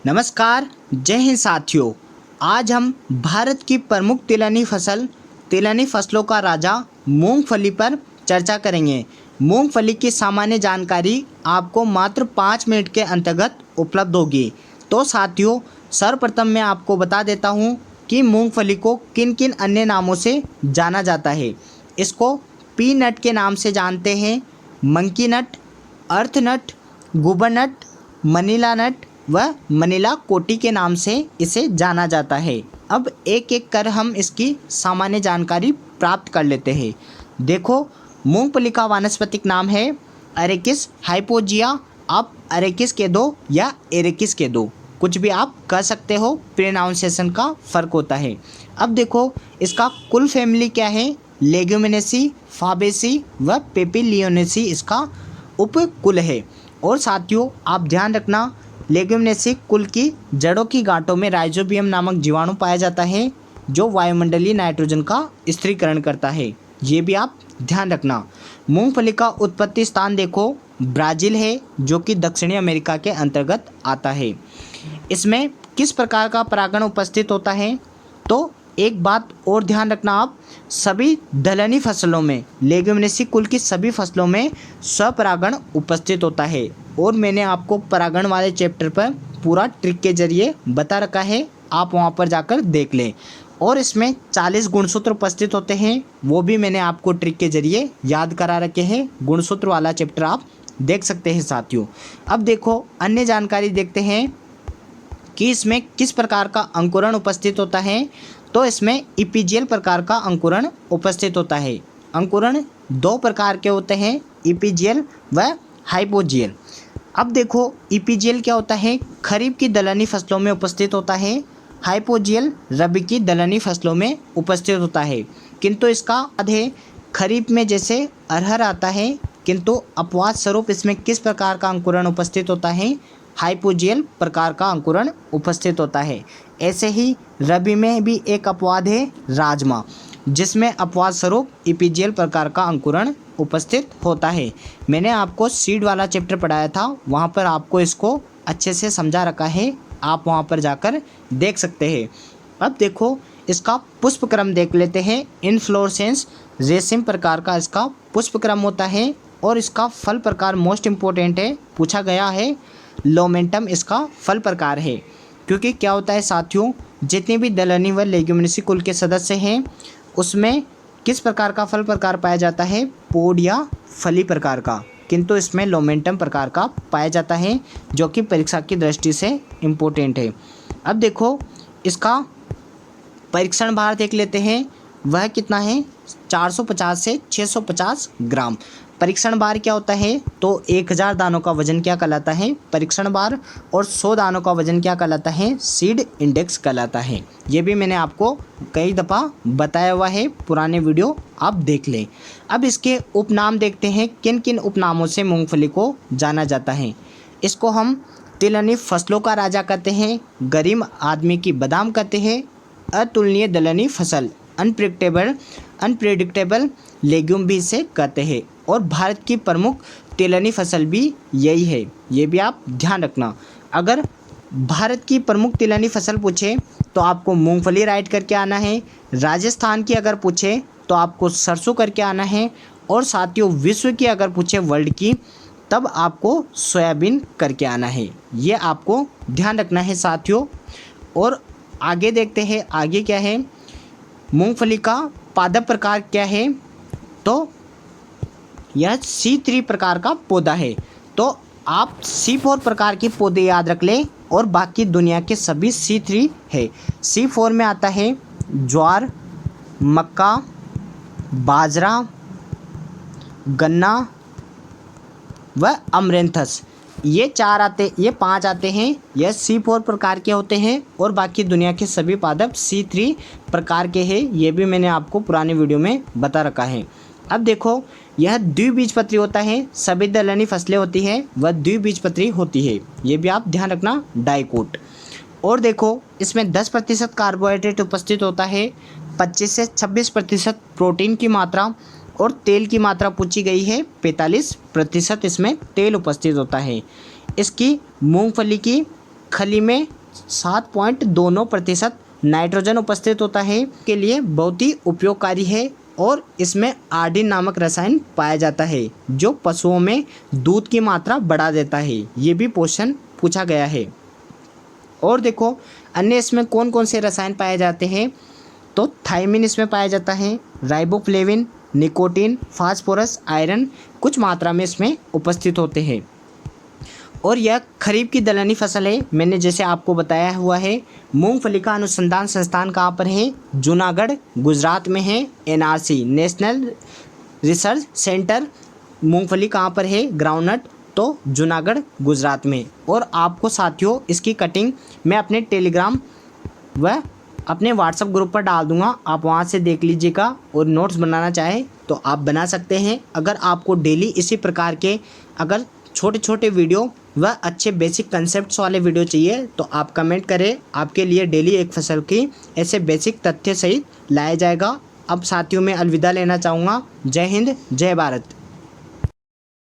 नमस्कार, जय हिंद साथियों। आज हम भारत की प्रमुख तिलहनी फसलों का राजा मूंगफली पर चर्चा करेंगे। मूंगफली की सामान्य जानकारी आपको मात्र 5 मिनट के अंतर्गत उपलब्ध होगी। तो साथियों, सर्वप्रथम मैं आपको बता देता हूँ कि मूंगफली को किन किन अन्य नामों से जाना जाता है। इसको पीनट के नाम से जानते हैं, मंकी नट, अर्थ नट, गुबर नट, मनीला नट व मनीला कोटी के नाम से इसे जाना जाता है। अब एक एक कर हम इसकी सामान्य जानकारी प्राप्त कर लेते हैं। देखो, मूंगफली का वानस्पतिक नाम है एरेकिस हाइपोजिया। आप एरेकिस के दो या एरेकिस के दो, कुछ भी आप कह सकते हो, प्रोनाउंसिएशन का फ़र्क होता है। अब देखो, इसका कुल फैमिली क्या है, लेग्यूमिनेसी, फाबेसी व पेपिलियोनेसी इसका उपकुल है। और साथियों, आप ध्यान रखना, लेग्यूमिनेसी कुल की जड़ों की गांठों में राइजोबियम नामक जीवाणु पाया जाता है जो वायुमंडलीय नाइट्रोजन का स्थिरीकरण करता है। ये भी आप ध्यान रखना। मूंगफली का उत्पत्ति स्थान देखो, ब्राज़ील है जो कि दक्षिणी अमेरिका के अंतर्गत आता है। इसमें किस प्रकार का परागण उपस्थित होता है, तो एक बात और ध्यान रखना आप, सभी दलहनी फसलों में, लेग्यूमिनेसी कुल की सभी फसलों में स्वपरागण उपस्थित होता है। और मैंने आपको परागण वाले चैप्टर पर पूरा ट्रिक के जरिए बता रखा है, आप वहां पर जाकर देख लें। और इसमें 40 गुणसूत्र उपस्थित होते हैं, वो भी मैंने आपको ट्रिक के जरिए याद करा रखे हैं। गुणसूत्र वाला चैप्टर आप देख सकते हैं साथियों। अब देखो, अन्य जानकारी देखते हैं कि इसमें किस प्रकार का अंकुरण उपस्थित होता है। तो इसमें इपीजियल प्रकार का अंकुरण उपस्थित होता है। अंकुरण 2 प्रकार के होते हैं, इपीजियल व हाइपोजियल। अब देखो, इपीजियल क्या होता है, खरीफ की दलहनी फसलों में उपस्थित होता है। हाइपोजियल रबी की दलहनी फसलों में उपस्थित होता है। किंतु इसका आधे खरीफ में जैसे अरहर आता है, किंतु अपवाद स्वरूप इसमें किस प्रकार का अंकुरण उपस्थित होता है, हाइपोजियल प्रकार का अंकुरण उपस्थित होता है। ऐसे ही रबी में भी एक अपवाद है, राजमा, जिसमें अपवाद स्वरूप इपीजियल प्रकार का अंकुरण उपस्थित होता है। मैंने आपको सीड वाला चैप्टर पढ़ाया था, वहाँ पर आपको इसको अच्छे से समझा रखा है, आप वहाँ पर जाकर देख सकते हैं। अब देखो, इसका पुष्प क्रम देख लेते हैं। इनफ्लोरेसेंस रेशम प्रकार का इसका पुष्प क्रम होता है। और इसका फल प्रकार मोस्ट इम्पोर्टेंट है, पूछा गया है, लोमेंटम इसका फल प्रकार है। क्योंकि क्या होता है साथियों, जितने भी दलहनी व लेग्यूमिनेसी कुल के सदस्य हैं उसमें किस प्रकार का फल प्रकार पाया जाता है, पोड या फली प्रकार का, किंतु इसमें लोमेंटम प्रकार का पाया जाता है, जो कि परीक्षा की दृष्टि से इम्पोर्टेंट है। अब देखो, इसका परीक्षण भार देख लेते हैं, वह कितना है, 450 से 650 ग्राम। परीक्षण भार क्या होता है, तो 1000 दानों का वजन क्या कहलाता है, परीक्षण भार। और 100 दानों का वजन क्या कहलाता है, सीड इंडेक्स कहलाता है। ये भी मैंने आपको कई दफ़ा बताया हुआ है, पुराने वीडियो आप देख लें। अब इसके उपनाम देखते हैं, किन किन उपनामों से मूंगफली को जाना जाता है। इसको हम तिलहनी फसलों का राजा कहते हैं, गरीब आदमी की बादाम कहते हैं, अतुलनीय दलहनी फसल, अनप्रेडिक्टेबल लेग्यूम भी इसे कहते हैं। और भारत की प्रमुख तिलहनी फसल भी यही है, ये भी आप ध्यान रखना। अगर भारत की प्रमुख तिलहनी फसल पूछे तो आपको मूंगफली राइट करके आना है। राजस्थान की अगर पूछे तो आपको सरसों करके आना है। और साथियों, विश्व की अगर पूछे, वर्ल्ड की, तब आपको सोयाबीन करके आना है। ये आपको ध्यान रखना है साथियों। और आगे देखते हैं, आगे क्या है, मूंगफली का पादप प्रकार क्या है, तो यह C3 प्रकार का पौधा है। तो आप C4 प्रकार के पौधे याद रख लें, और बाकी दुनिया के सभी C3 है। C4 में आता है ज्वार, मक्का, बाजरा, गन्ना व अमरेंथस। ये 5 आते हैं, यह C4 प्रकार के होते हैं। और बाकी दुनिया के सभी पादप C3 प्रकार के हैं। ये भी मैंने आपको पुराने वीडियो में बता रखा है। अब देखो, यह द्विबीजपत्री होता है। सभी दलहनी फसलें होती है वह द्विबीजपत्री होती है, ये भी आप ध्यान रखना, डाइकोट। और देखो, इसमें 10% कार्बोहाइड्रेट उपस्थित होता है, 25 से 26% प्रोटीन की मात्रा, और तेल की मात्रा पूछी गई है, 45% इसमें तेल उपस्थित होता है। इसकी मूंगफली की खली में 7.29% नाइट्रोजन उपस्थित होता है, के लिए बहुत ही उपयोगकारी है और इसमें आर्डिन नामक रसायन पाया जाता है जो पशुओं में दूध की मात्रा बढ़ा देता है। ये भी क्वेश्चन पूछा गया है। और देखो अन्य इसमें कौन कौन से रसायन पाए जाते हैं, तो थायमिन इसमें पाया जाता है, राइबोफ्लेविन, निकोटीन, फास्फोरस, आयरन कुछ मात्रा में इसमें उपस्थित होते हैं। और यह खरीफ की दलहनी फसल है। मैंने जैसे आपको बताया हुआ है। मूंगफली का अनुसंधान संस्थान कहाँ पर है, जूनागढ़ गुजरात में है। NRC नेशनल रिसर्च सेंटर मूंगफली कहाँ पर है, ग्राउंडनट, तो जूनागढ़ गुजरात में। और आपको साथियों इसकी कटिंग मैं अपने टेलीग्राम व अपने व्हाट्सएप ग्रुप पर डाल दूंगा, आप वहां से देख लीजिएगा। और नोट्स बनाना चाहे तो आप बना सकते हैं। अगर आपको डेली इसी प्रकार के अगर छोटे छोटे वीडियो व अच्छे बेसिक कंसेप्ट्स वाले वीडियो चाहिए तो आप कमेंट करें, आपके लिए डेली एक फसल की ऐसे बेसिक तथ्य सहित लाया जाएगा। अब साथियों मैं अलविदा लेना चाहूँगा। जय हिंद, जय भारत।